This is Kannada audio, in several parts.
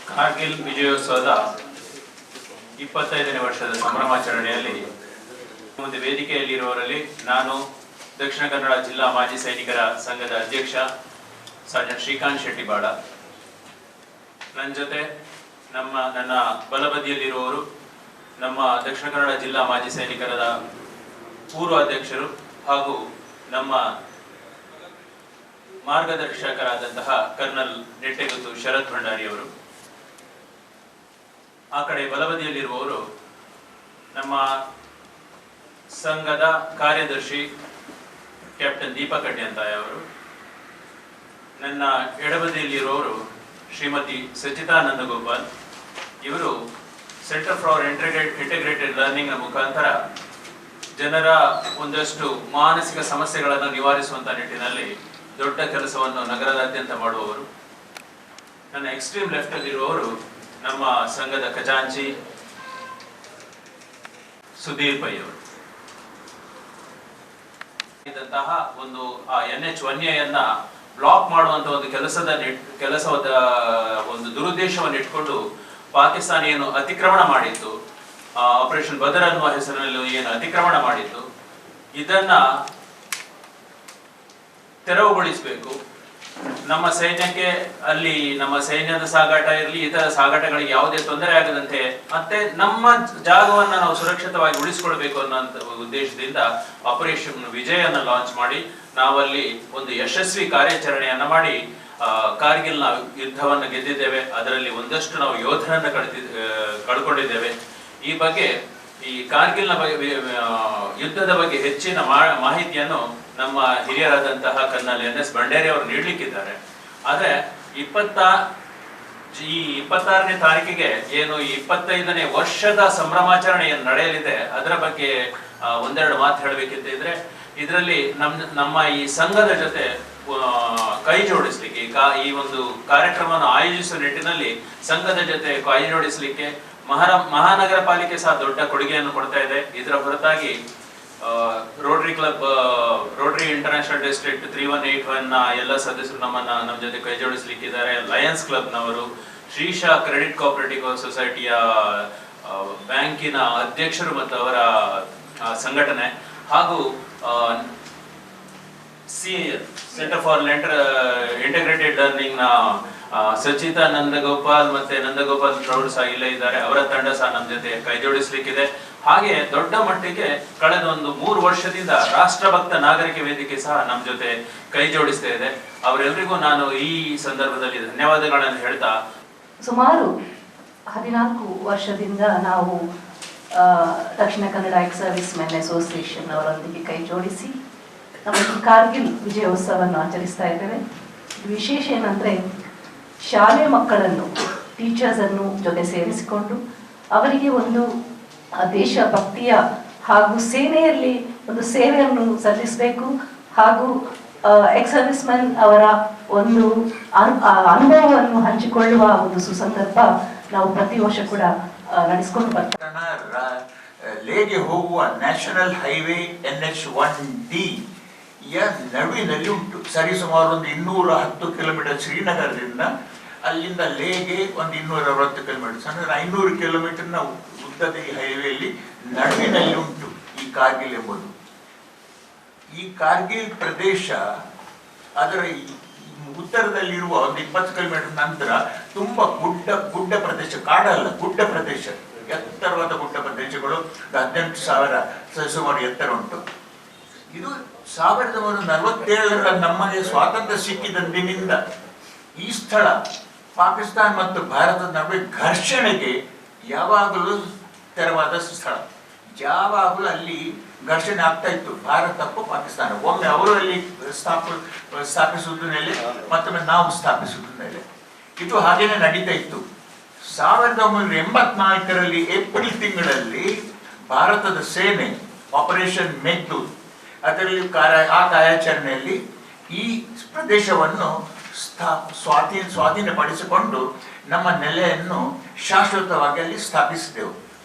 ಕಾರ್ಗಿಲ್ ವಿಜಯೋತ್ಸವದ 25ನೇ ವರ್ಷದ ಸಂಭ್ರಮಾಚರಣೆಯಲ್ಲಿ ಒಂದು ವೇದಿಕೆಯಲ್ಲಿರುವವರಲ್ಲಿ ನಾನು ದಕ್ಷಿಣ ಕನ್ನಡ ಜಿಲ್ಲಾ ಮಾಜಿ ಸೈನಿಕರ ಸಂಘದ ಅಧ್ಯಕ್ಷ ಸರ್ಜನ್ ಶ್ರೀಕಾಂತ್ ಶೆಟ್ಟಿ ಬಾಳ, ನನ್ನ ಜೊತೆ ನನ್ನ ಬಲಬದಿಯಲ್ಲಿರುವವರು ನಮ್ಮ ದಕ್ಷಿಣ ಕನ್ನಡ ಜಿಲ್ಲಾ ಮಾಜಿ ಸೈನಿಕರ ಪೂರ್ವ ಅಧ್ಯಕ್ಷರು ಹಾಗೂ ನಮ್ಮ ಮಾರ್ಗದರ್ಶಕರಾದಂತಹ ಕರ್ನಲ್ ನೆಟ್ಟೆಗುತ್ತು ಶರತ್ ಭಂಡಾರಿ ಅವರು. ಆ ಕಡೆ ಬಲಬದಿಯಲ್ಲಿರುವವರು ನಮ್ಮ ಸಂಘದ ಕಾರ್ಯದರ್ಶಿ ಕ್ಯಾಪ್ಟನ್ ದೀಪಕ್ ಕಡ್ಯಂತಾಯ ಅವರು. ನನ್ನ ಎಡಬದಿಯಲ್ಲಿರುವವರು ಶ್ರೀಮತಿ ಸಚಿತಾ ನಂದಗೋಪಾಲ್. ಇವರು ಸೆಂಟರ್ ಫಾರ್ ಇಂಟಿಗ್ರೇಟೆಡ್ ಲರ್ನಿಂಗ್ ನ ಮುಖಾಂತರ ಜನರ ಒಂದಷ್ಟು ಮಾನಸಿಕ ಸಮಸ್ಯೆಗಳನ್ನು ನಿವಾರಿಸುವಂತ ನಿಟ್ಟಿನಲ್ಲಿ ದೊಡ್ಡ ಕೆಲಸವನ್ನು ನಗರದಾದ್ಯಂತ ಮಾಡುವವರು. ನನ್ನ ಎಕ್ಸ್ಟ್ರೀಮ್ ಲೆಫ್ಟ್ ಅಲ್ಲಿರುವವರು ನಮ್ಮ ಸಂಘದ ಖಜಾಂಚಿ ಸುಧೀರ್ ಪೈ ಅವರು. ಇದಂತಹ ಒಂದು NH1A ಬ್ಲಾಕ್ ಮಾಡುವಂತ ಒಂದು ಕೆಲಸದ ಒಂದು ದುರುದ್ದೇಶವನ್ನು ಇಟ್ಕೊಂಡು ಪಾಕಿಸ್ತಾನ ಏನು ಅತಿಕ್ರಮಣ ಮಾಡಿತ್ತು, ಆಪರೇಷನ್ ಬದರ್ ಅನ್ನುವ ಹೆಸರಿನಲ್ಲಿ ಏನು ಅತಿಕ್ರಮಣ ಮಾಡಿತ್ತು, ಇದನ್ನ ತೆರವುಗೊಳಿಸಬೇಕು. ನಮ್ಮ ಸೈನ್ಯಕ್ಕೆ ಅಲ್ಲಿ ನಮ್ಮ ಸೈನ್ಯದ ಸಾಗಾಟ ಇರಲಿ, ಇತರ ಸಾಗಾಟಗಳಿಗೆ ಯಾವುದೇ ತೊಂದರೆ ಆಗದಂತೆ ಮತ್ತೆ ನಮ್ಮ ಜಾಗವನ್ನ ನಾವು ಸುರಕ್ಷಿತವಾಗಿ ಉಳಿಸಿಕೊಳ್ಬೇಕು ಅನ್ನೋ ಉದ್ದೇಶದಿಂದ ಆಪರೇಷನ್ ವಿಜಯನ್ನ ಲಾಂಚ್ ಮಾಡಿ ನಾವಲ್ಲಿ ಒಂದು ಯಶಸ್ವಿ ಕಾರ್ಯಾಚರಣೆಯನ್ನ ಮಾಡಿ ಕಾರ್ಗಿಲ್ ನಾವು ಯುದ್ಧವನ್ನು ಗೆದ್ದಿದ್ದೇವೆ. ಅದರಲ್ಲಿ ಒಂದಷ್ಟು ನಾವು ಯೋಧರನ್ನ ಕಳ್ಕೊಂಡಿದ್ದೇವೆ. ಈ ಬಗ್ಗೆ ಈ ಕಾರ್ಗಿಲ್ನ ಯುದ್ಧದ ಬಗ್ಗೆ ಹೆಚ್ಚಿನ ಮಾಹಿತಿಯನ್ನು ನಮ್ಮ ಹಿರಿಯರಾದಂತಹ ಕರ್ನಲ್ NS ಭಂಡಾರಿ ಅವರು ನೀಡಲಿಕ್ಕಿದ್ದಾರೆ. ಆದ್ರೆ 26ನೇ ತಾರೀಕಿಗೆ ಏನು ಈ 25ನೇ ವರ್ಷದ ಸಂಭ್ರಮಾಚರಣೆ ಏನು ನಡೆಯಲಿದೆ ಅದರ ಬಗ್ಗೆ ಒಂದೆರಡು ಮಾತು ಹೇಳಬೇಕಿದ್ರೆ, ಇದರಲ್ಲಿ ನಮ್ಮ ಈ ಸಂಘದ ಜೊತೆ ಕೈ ಜೋಡಿಸ್ಲಿಕ್ಕೆ ಈ ಒಂದು ಕಾರ್ಯಕ್ರಮವನ್ನು ಆಯೋಜಿಸುವ ನಿಟ್ಟಿನಲ್ಲಿ ಸಂಘದ ಜೊತೆ ಕೈ ಜೋಡಿಸಲಿಕ್ಕೆ ಮಹಾನಗರ ಪಾಲಿಕೆ ಸಹ ದೊಡ್ಡ ಕೊಡುಗೆಯನ್ನು ಕೊಡ್ತಾ ಇದೆ. ಇದರ ಹೊರತಾಗಿ ರೋಟರಿ ಇಂಟರ್ನ್ಯಾಷನಲ್ ಡಿಸ್ಟ್ರಿಕ್ಟ್ 3181 ಎಲ್ಲ ಸದಸ್ಯರು ನಮ್ಮ ಜೊತೆ ಕೈ ಜೋಡಿಸಲಿಕ್ಕಿದ್ದಾರೆ. ಲಯನ್ಸ್ ಕ್ಲಬ್ ನವರು, ಶ್ರೀಶಾ ಕ್ರೆಡಿಟ್ ಕೋಆಪರೇಟಿವ್ ಸೊಸೈಟಿಯ ಬ್ಯಾಂಕಿನ ಅಧ್ಯಕ್ಷರು ಮತ್ತು ಅವರ ಸಂಘಟನೆ, ಹಾಗೂ ಸೆಂಟರ್ ಫಾರ್ ಇಂಟಿಗ್ರೇಟೆಡ್ ಲರ್ನಿಂಗ್ ನ ಸಚಿತಾ ನಂದಗೋಪಾಲ್ ಮತ್ತೆ ನಂದಗೋಪಾಲ್ ಪ್ರೌಢ ಸಹ ಇಲ್ಲೇ ಇದ್ದಾರೆ. ಅವರ ತಂಡ ಸಹ ನಮ್ಮ ಜೊತೆ ಕೈ ಜೋಡಿಸಲಿಕ್ಕಿದೆ. ಹಾಗೆ ದೊಡ್ಡ ಮಟ್ಟಿಗೆ ಕಳೆದ ಒಂದು 3 ವರ್ಷದಿಂದ ರಾಷ್ಟ್ರಭಕ್ತ ನಾಗರಿಕ ವೇದಿಕೆ ಸಹ ನಮ್ಮ ಜೊತೆ ಕೈ ಜೋಡಿಸ್ತಾ ಇದೆ. ಅವರೆಲ್ಲರಿಗೂ ನಾನು ಈ ಸಂದರ್ಭದಲ್ಲಿ ಧನ್ಯವಾದಗಳನ್ನು ಹೇಳ್ತಾ, ಸುಮಾರು 14 ವರ್ಷದಿಂದ ನಾವು Dakshina Kannada ex service men association ಅವರೊಂದಿಗೆ ಕೈ ಜೋಡಿಸಿ ನಮ್ಮ ಕಾರ್ಗಿಲ್ ವಿಜಯೋತ್ಸವವನ್ನು ಆಚರಿಸ್ತಾ ಇದ್ದೇವೆ. ವಿಶೇಷ ಏನಂದ್ರೆ ಶಾಲೆ ಮಕ್ಕಳನ್ನು, ಟೀಚರ್ಸ್ ಅನ್ನು ಜೊತೆ ಸೇರಿಸಿಕೊಂಡು ಅವರಿಗೆ ಒಂದು ದೇಶಭಕ್ತಿಯ ಹಾಗೂ ಸೇನೆಯಲ್ಲಿ ಒಂದು ಸೇವೆಯನ್ನು ಸಲ್ಲಿಸಬೇಕು ಹಾಗೂ ಎಕ್ಸ್ ಸರ್ವಿಸ್ ಮೆನ್ ಅವರ ಒಂದು ಅನುಭವವನ್ನು ಹಂಚಿಕೊಳ್ಳುವ ಒಂದು ಸುಸಂದರ್ಭ ನಾವು ಪ್ರತಿ ವರ್ಷ ಕೂಡ ನಡೆಸಿಕೊಂಡು ಬರ್ತಾರೆ. ಲೇಗೆ ಹೋಗುವ ನ್ಯಾಷನಲ್ ಹೈವೇ NH1D ನಡುವಿನಲ್ಲಿ ಉಂಟು. ಸರಿಸುಮಾರು ಒಂದು 210 ಕಿಲೋಮೀಟರ್ ಶ್ರೀನಗರದಿಂದ ಅಲ್ಲಿಂದ ಲೇಗೆ ಒಂದು 260 ಕಿಲೋಮೀಟರ್, ಅಂದ್ರೆ 500 ಕಿಲೋಮೀಟರ್ನ ಉದ್ದದ ಈ ಹೈವೇಲಿ ನಡುವಿನಲ್ಲಿ ಉಂಟು ಈ ಕಾರ್ಗಿಲ್ ಎಂಬುದು. ಈ ಕಾರ್ಗಿಲ್ ಪ್ರದೇಶ ಅದರ ಉತ್ತರದಲ್ಲಿರುವ ಒಂದು 20 ಕಿಲೋಮೀಟರ್ ನಂತರ ತುಂಬಾ ಗುಡ್ಡ ಪ್ರದೇಶ, ಕಾಡಲ್ಲ, ಗುಡ್ಡ ಪ್ರದೇಶ, ಎತ್ತರವಾದ ಗುಡ್ಡ ಪ್ರದೇಶಗಳು. 18,000 ಸುಮಾರು ಎತ್ತರ ಉಂಟು. ಇದು 1947 ನಮಗೆ ಸ್ವಾತಂತ್ರ್ಯ ಸಿಕ್ಕಿದ ದಿನದಿಂದ ಈ ಸ್ಥಳ ಪಾಕಿಸ್ತಾನ ಮತ್ತು ಭಾರತದ ನಡುವೆ ಘರ್ಷಣೆಗೆ ಯಾವಾಗಲೂ ತೆರವಾದ ಸ್ಥಳ. ಯಾವಾಗಲೂ ಅಲ್ಲಿ ಘರ್ಷಣೆ ಆಗ್ತಾ ಇತ್ತು, ಭಾರತಕ್ಕೂ ಪಾಕಿಸ್ತಾನ. ಒಮ್ಮೆ ಅವರು ಅಲ್ಲಿ ಸ್ಥಾಪಿಸುವುದು ನೆಲೆ, ಮತ್ತೊಮ್ಮೆ ನಾವು ಸ್ಥಾಪಿಸುವುದು ನೆಲೆ. ಇದು ಹಾಗೇನೆ ನಡೀತಾ ಇತ್ತು. 1984ರಲ್ಲಿ ಏಪ್ರಿಲ್ ತಿಂಗಳಲ್ಲಿ ಭಾರತದ ಸೇನೆ ಆಪರೇಷನ್ ಮೆಗ್ದೂತ್ ಅದರಲ್ಲಿ ಆ ಕಾರ್ಯಾಚರಣೆಯಲ್ಲಿ ಈ ಪ್ರದೇಶವನ್ನು ಸ್ವಾಧೀನಪಡಿಸಿಕೊಂಡು ನಮ್ಮ ನೆಲೆಯನ್ನು ಶಾಶ್ವತವಾಗಿ ಅಲ್ಲಿ ಸ್ಥಾಪಿಸಿದೆವು.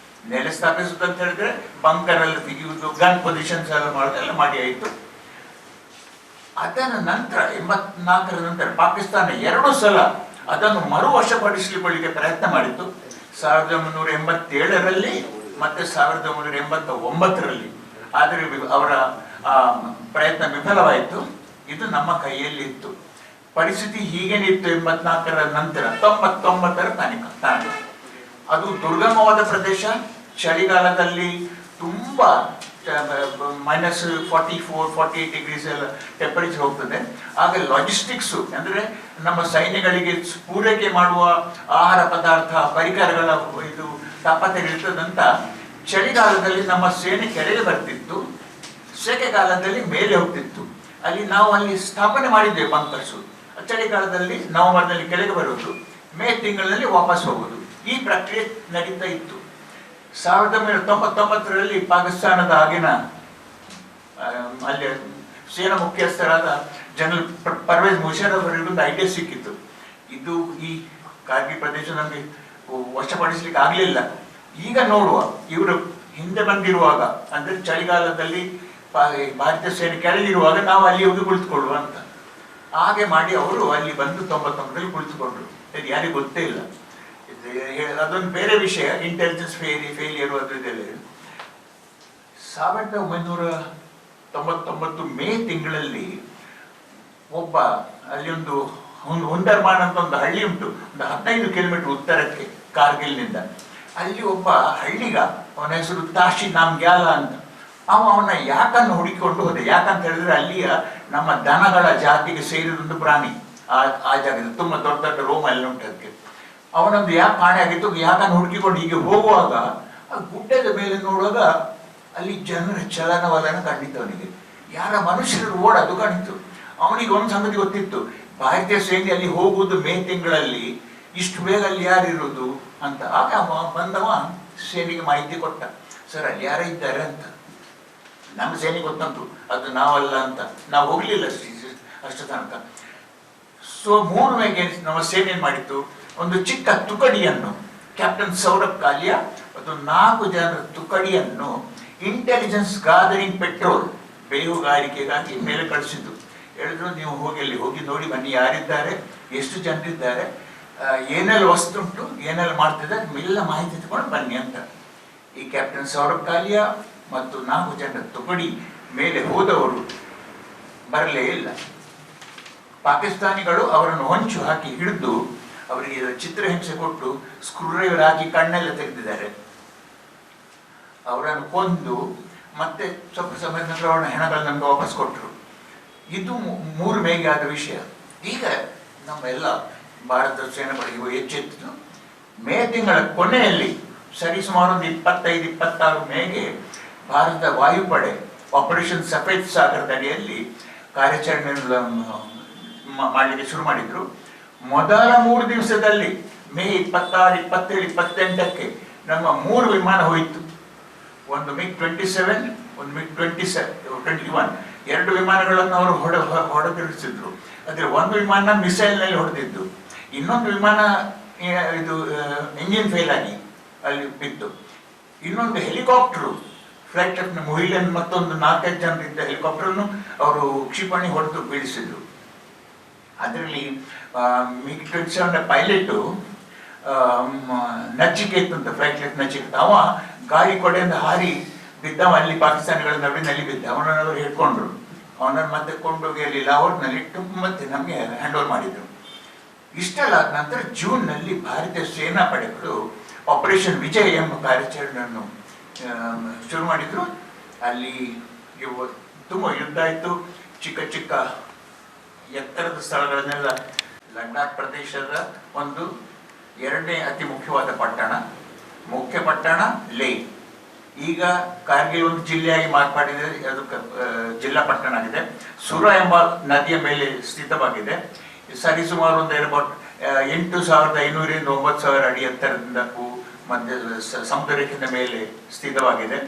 ನೆಲೆ ಸ್ಥಾಪಿಸುವುದು ಅಂತ ಹೇಳಿದ್ರೆ ಬಂಕರ್ ಎಲ್ಲ ತೆಗೆಯುವುದು, ಗನ್ ಪೊಸಿಷನ್ಸ್ ಎಲ್ಲ ಮಾಡೋದೆಲ್ಲ ಮಾಡಿ ಆಯಿತು. ಅದರ ನಂತರ 84ರ ನಂತರ ಪಾಕಿಸ್ತಾನ 2 ಸಲ ಅದನ್ನು ಮರುವಶಪಡಿಸಿಕೊಳ್ಳಿಕ್ಕೆ ಪ್ರಯತ್ನ ಮಾಡಿತ್ತು 1987ರಲ್ಲಿ ಮತ್ತೆ 1989ರಲ್ಲಿ. ಆದರೆ ಅವರ ಪ್ರಯತ್ನ ವಿಫಲವಾಯಿತು. ಇದು ನಮ್ಮ ಕೈಯಲ್ಲಿ ಇತ್ತು. ಪರಿಸ್ಥಿತಿ ಹೀಗೇನಿತ್ತು 84ರ ನಂತರ 99ರ ತನಕ. ಅದು ದುರ್ಗಮವಾದ ಪ್ರದೇಶ. ಚಳಿಗಾಲದಲ್ಲಿ ತುಂಬಾ -44-48 ಡಿಗ್ರೀಸ್ ಎಲ್ಲ ಟೆಂಪರೇಚರ್ ಹೋಗ್ತದೆ. ಆಗ ಲಾಜಿಸ್ಟಿಕ್ಸು ಅಂದರೆ ನಮ್ಮ ಸೈನ್ಯಗಳಿಗೆ ಪೂರೈಕೆ ಮಾಡುವ ಆಹಾರ ಪದಾರ್ಥ ಪರಿಕರಗಳ ಇದು ತಾಪತ್ರೆ ಇರ್ತದಂತ ಚಳಿಗಾಲದಲ್ಲಿ ನಮ್ಮ ಸೇನೆ ಕೆಳಗೆ ಬರ್ತಿತ್ತು, ಸೆಕೆಗಾಲದಲ್ಲಿ ಮೇಲೆ ಹೋಗ್ತಿತ್ತು. ನಾವು ಅಲ್ಲಿ ಸ್ಥಾಪನೆ ಮಾಡಿದ್ದೇವೆ ಬಂಕರ್ಸು. ಚಳಿಗಾಲದಲ್ಲಿ ನವೆಂಬರ್ನಲ್ಲಿ ಕೆಳಗೆ ಬರುವುದು, ಮೇ ತಿಂಗಳಲ್ಲಿ ವಾಪಸ್ ಹೋಗುವುದು. ಈ ಪ್ರಕ್ರಿಯೆ ನಡೀತಾ ಇತ್ತು. 1999ರಲ್ಲಿ ಪಾಕಿಸ್ತಾನದ ಆಗಿನ ಅಲ್ಲಿ ಸೇನಾ ಮುಖ್ಯಸ್ಥರಾದ ಜನರಲ್ ಪರ್ವೇಜ್ ಮುಷರಫ್ ಅವರಿಗೆ ಒಂದು ಐಡಿಯಾ ಸಿಕ್ಕಿತ್ತು. ಇದು ಈ ಕಾರ್ಗಿಲ್ ಪ್ರದೇಶ ನಮಗೆ ವಶಪಡಿಸ್ಲಿಕ್ಕೆ ಆಗಲಿಲ್ಲ. ಈಗ ನೋಡುವ, ಇವರು ಹಿಂದೆ ಬಂದಿರುವಾಗ ಅಂದ್ರೆ ಚಳಿಗಾಲದಲ್ಲಿ ಭಾರತೀಯ ಸೇನೆ ಕೆಳಗಿರುವಾಗ ನಾವು ಅಲ್ಲಿ ಹೋಗಿ ಕುಳಿತುಕೊಳ್ಳುವ ಅಂತ. ಹಾಗೆ ಮಾಡಿ ಅವರು ಅಲ್ಲಿ ಬಂದು 99ರಲ್ಲಿ ಕುಳಿತುಕೊಂಡ್ರು. ಇದು ಯಾರಿಗೂ ಗೊತ್ತೇ ಇಲ್ಲ. ಅದೊಂದು ಬೇರೆ ವಿಷಯ, ಇಂಟೆಲಿಜೆನ್ಸ್ ಫೇಲಿಯರ್ ಅದು ಇದೆಲ್ಲ. 1999 ಮೇ ತಿಂಗಳಲ್ಲಿ ಒಬ್ಬ ಅಲ್ಲಿ ಒಂದು ಹುಂದರ್ಮಾನ್ ಅಂತ ಒಂದು ಹಳ್ಳಿ ಉಂಟು, ಒಂದು 15 ಕಿಲೋಮೀಟರ್ ಉತ್ತರಕ್ಕೆ ಕಾರ್ಗಿಲ್ನಿಂದ. ಅಲ್ಲಿ ಒಬ್ಬ ಹಳ್ಳಿಗ, ಅವನ ಹೆಸರು ತಾಶಿ ನಾಮ್ಗ್ಯಾಲ ಅಂತ. ಅವನ ಯಾಕನ್ನು ಹುಡುಕಿಕೊಂಡು ಹೋದೆ. ಯಾಕಂತ ಹೇಳಿದ್ರೆ ಅಲ್ಲಿಯ ನಮ್ಮ ದನಗಳ ಜಾತಿಗೆ ಸೇರಿದೊಂದು ಪ್ರಾಣಿ ಆ ಜಾಗದಲ್ಲಿ ತುಂಬಾ ದೊಡ್ಡ ದೊಡ್ಡ ರೋಮ ಎಲ್ಲ ಉಂಟು ಅದಕ್ಕೆ. ಅವನೊಂದು ಯಾಕೆ ಕಾಣೆ ಆಗಿತ್ತು. ಯಾಕನ್ನು ಹುಡುಕಿಕೊಂಡು ಹೀಗೆ ಹೋಗುವಾಗ ಆ ಗುಡ್ಡದ ಮೇಲೆ ನೋಡುವಾಗ ಅಲ್ಲಿ ಜನರ ಚಲನವಲನ ಕಂಡಿತ್ತು. ಅವನಿಗೆ ಯಾರ ಮನುಷ್ಯರು ಓಡೋದು ಕಾಣಿತ್ತು. ಅವನಿಗೆ ಒಂದು ಸಂಗತಿ ಗೊತ್ತಿತ್ತು, ಭಾರತೀಯ ಸೇನೆ ಅಲ್ಲಿ ಹೋಗುವುದು ಮೇ ತಿಂಗಳಲ್ಲಿ, ಇಷ್ಟು ಬೇಗ ಅಲ್ಲಿ ಯಾರಿರುವುದು ಅಂತ. ಆಗ ಬಂದವ ಸೇನೆಗೆ ಮಾಹಿತಿ ಕೊಟ್ಟ, ಸರ್ ಅಲ್ಲಿ ಯಾರ ಇದ್ದಾರೆ ಅಂತ. ನಮ್ಮ ಸೇನೆಗೆ ಗೊತ್ತಂತು ಅದು ನಾವಲ್ಲ ಅಂತ. ನಾವು ಹೋಗ್ಲಿಲ್ಲ ಅಷ್ಟು ತನಕ. ಸೊ 3 ಮೇಗೆ ನಮ್ಮ ಸೇನೆ ಏನ್ ಮಾಡಿತ್ತು, ಒಂದು ಚಿಕ್ಕ ತುಕಡಿಯನ್ನು, ಕ್ಯಾಪ್ಟನ್ ಸೌರಭ್ ಕಾಲಿಯಾ ಅದು 4 ಜನರ ತುಕಡಿಯನ್ನು ಇಂಟೆಲಿಜೆನ್ಸ್ ಗಾದರಿಂಗ್ ಪೆಟ್ರೋಲ್ ಬೇಹುಗಾರಿಕೆಗಾಗಿ ಮೇಲೆ ಕಳಿಸಿದ್ದು. ಹೇಳಿದ್ರು, ನೀವು ಹೋಗಿ ಅಲ್ಲಿ ಹೋಗಿ ನೋಡಿ ಬನ್ನಿ, ಯಾರಿದ್ದಾರೆ, ಎಷ್ಟು ಜನರಿದ್ದಾರೆ, ಏನೆಲ್ಲ ವಸ್ತು ಉಂಟು, ಏನೆಲ್ಲ ಮಾಡ್ತಿದ್ದಾರೆ, ಎಲ್ಲ ಮಾಹಿತಿ ತಗೊಂಡು ಬನ್ನಿ ಅಂತ. ಈ ಕ್ಯಾಪ್ಟನ್ ಸೌರಭ್ ಕಾಲಿಯಾ ಮತ್ತು 4 ಜನರ ತುಕಡಿ ಮೇಲೆ ಹೋದವರು ಬರಲೇ ಇಲ್ಲ. ಪಾಕಿಸ್ತಾನಿಗಳು ಅವರನ್ನು ಹೊಂಚು ಹಾಕಿ ಹಿಡಿದು ಅವರಿಗೆ ಚಿತ್ರಹಿಂಸೆ ಕೊಟ್ಟು ಸ್ಕ್ರೂಡ್ರೈವರ್ ಹಾಕಿ ಕಣ್ಣೆಲ್ಲ ತೆಗೆದಿದ್ದಾರೆ. ಅವರನ್ನು ಕೊಂದು ಮತ್ತೆ ಸ್ವಲ್ಪ ಸಮಯದ ನಂತರ ಅವರ ಹೆಣಗಳನ್ನು ನಮ್ಗೆ ವಾಪಸ್ ಕೊಟ್ಟರು. ಇದು 3 ಮೇಗೆ ಆದ ವಿಷಯ. ಈಗ ನಮ್ಮ ಎಲ್ಲ ಭಾರತದ ಸೇನಾಪಡೆಗೂ ಎಚ್ಚೆತ್ತು. ಮೇ ತಿಂಗಳ ಕೊನೆಯಲ್ಲಿ ಸರಿಸುಮಾರು ಒಂದು 25-26 ಮೇಗೆ ಭಾರತದ ವಾಯುಪಡೆ ಆಪರೇಷನ್ ಸಫೇದ್ ಸಾಗರದ ಅಡಿಯಲ್ಲಿ ಕಾರ್ಯಾಚರಣೆ ಮಾಡಲಿಕ್ಕೆ ಶುರು ಮಾಡಿದ್ರು. ಮೊದಲ 3 ದಿವಸದಲ್ಲಿ ಮೇ 26, 27, 28ಕ್ಕೆ ನಮ್ಮ 3 ವಿಮಾನ ಹೋಯಿತು. ಒಂದು MiG-27, ಒಂದು MiG-21, 2 ವಿಮಾನಗಳನ್ನು ಅವರು ಹೊಡೆದಿರಿಸಿದ್ರು. ಆದರೆ ಒಂದು ವಿಮಾನ ಮಿಸೈಲ್ನಲ್ಲಿ ಹೊಡೆದಿದ್ದು, ಇನ್ನೊಂದು ವಿಮಾನ ಇದು ಎಂಜಿನ್ ಫೇಲ್ ಆಗಿ ಅಲ್ಲಿ ಬಿತ್ತು. ಇನ್ನೊಂದು ಹೆಲಿಕಾಪ್ಟರ್ ಫ್ಲೈಟ್ ಮೊಹಿಲನ್ ಮತ್ತೊಂದು 4-5 ಜನರಿದ್ದ ಹೆಲಿಕಾಪ್ಟರ್ನ್ನು ಅವರು ಕ್ಷಿಪಣಿ ಹೊಡೆದು ಬೀಳಿಸಿದ್ರು. ಅದರಲ್ಲಿ MiG-27 ಪೈಲಟು ನಚಿಕೇತ್ ಅಂತ, ಫ್ಲೈಟ್ ನಚಿಕೇತ್, ಅವ ಗಾಳಿ ಕೊಡೆಯಿಂದ ಹಾರಿ ಬಿದ್ದವ. ಅಲ್ಲಿ ಪಾಕಿಸ್ತಾನಿಗಳ ನಡುವಿನಲ್ಲಿ ಬಿದ್ದ. ಅವನನ್ನು ಅವರು ಹಿಡ್ಕೊಂಡ್ರು. ಅವನನ್ನು ಮತ್ತೆ ಕೊಂಡೋಗಿ ಅಲ್ಲಿ ಲಾಹೋರ್ನಲ್ಲಿ ಇಟ್ಟು ಮತ್ತೆ ನಮಗೆ ಹ್ಯಾಂಡ್ ಓವರ್ ಮಾಡಿದ್ರು. ಇಷ್ಟೆಲ್ಲ ಆದ ನಂತರ ಜೂನ್ನಲ್ಲಿ ಭಾರತೀಯ ಸೇನಾ ಪಡೆಗಳು ಆಪರೇಷನ್ ವಿಜಯ್ ಎಂಬ ಕಾರ್ಯಾಚರಣೆಯನ್ನು ಶುರು ಮಾಡಿದ್ರು. ಅಲ್ಲಿ ತುಂಬ ಯುದ್ಧ ಆಯಿತು. ಚಿಕ್ಕ ಚಿಕ್ಕ ಎತ್ತರದ ಸ್ಥಳಗಳನ್ನೆಲ್ಲ, ಲಡಾಖ್ ಪ್ರದೇಶದ ಒಂದು 2ನೇ ಅತಿ ಮುಖ್ಯವಾದ ಪಟ್ಟಣ, ಮುಖ್ಯ ಪಟ್ಟಣ ಲೇ. ಈಗ ಕಾರ್ಗಿಲ್ ಒಂದು ಜಿಲ್ಲೆಯಾಗಿ ಮಾರ್ಪಾಡಿದೆ, ಅದು ಜಿಲ್ಲಾ ಪಟ್ಟಣ ಆಗಿದೆ. ಸುರ ಎಂಬ ನದಿಯ ಮೇಲೆ ಸ್ಥಿತವಾಗಿದೆ. ಸರಿಸುಮಾರು ಒಂದು 8,500 9,000 ಅಡಿ ಎತ್ತರದಿಂದ ಮಧ್ಯ ಸಮುದ್ರ ರೇಖೆಯ ಮೇಲೆ ಸ್ಥಿತವಾಗಿದೆ.